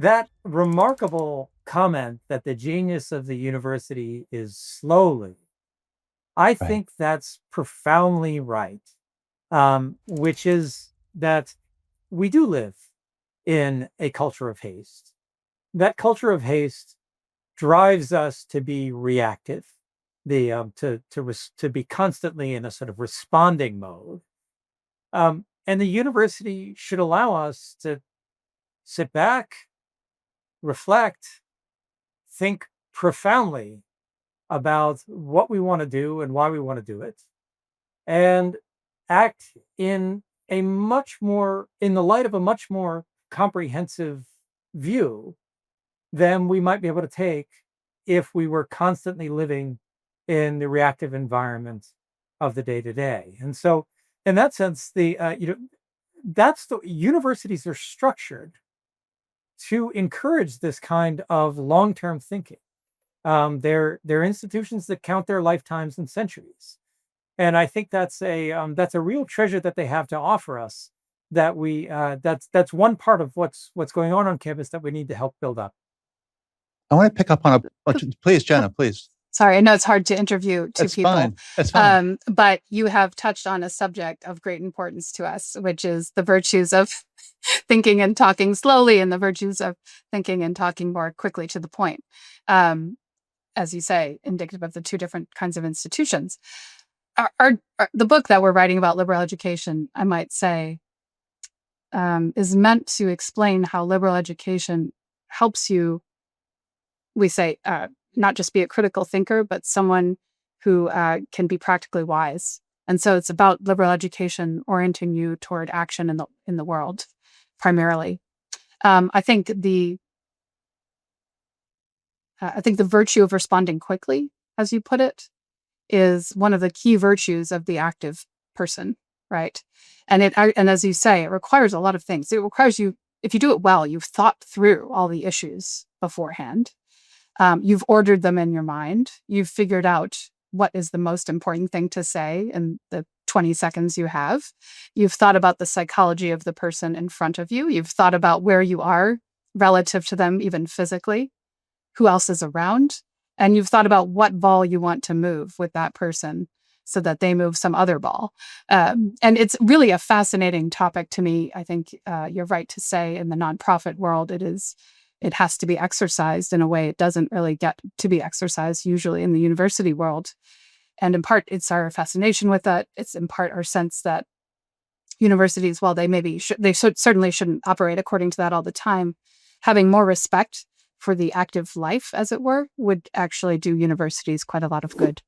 that remarkable comment that the genius of the university is slowly, I Right. think that's profoundly right. Which is that we do live in a culture of haste. That culture of haste drives us to be reactive, to be constantly in a sort of responding mode. And the university should allow us to sit back, reflect, think profoundly about what we want to do and why we want to do it, and act in the light of a much more comprehensive view than we might be able to take if we were constantly living in the reactive environment of the day to day. And so, in that sense, that's the universities are structured to encourage this kind of long-term thinking. They're institutions that count their lifetimes and centuries, and I think that's a real treasure that they have to offer us. That's one part of what's going on campus that we need to help build up. I want to pick up on please, Jenna, please. Sorry, I know it's hard to interview two That's people. fine. That's fine. But you have touched on a subject of great importance to us, which is the virtues of thinking and talking slowly and the virtues of thinking and talking more quickly to the point. As you say, indicative of the two different kinds of institutions. The book that we're writing about liberal education, I might say, is meant to explain how liberal education helps you, we say, not just be a critical thinker, but someone who can be practically wise. And so it's about liberal education orienting you toward action in the world, primarily. I think the virtue of responding quickly, as you put it, is one of the key virtues of the active person, right? And as you say, it requires a lot of things. It requires you, if you do it well, you've thought through all the issues beforehand. You've ordered them in your mind. You've figured out what is the most important thing to say in the 20 seconds you have. You've thought about the psychology of the person in front of you. You've thought about where you are relative to them, even physically, who else is around. And you've thought about what ball you want to move with that person so that they move some other ball. And it's really a fascinating topic to me. I think you're right to say in the nonprofit world, it has to be exercised in a way it doesn't really get to be exercised usually in the university world. And in part, it's our fascination with that. It's in part our sense that universities, while they certainly shouldn't operate according to that all the time, having more respect for the active life, as it were, would actually do universities quite a lot of good.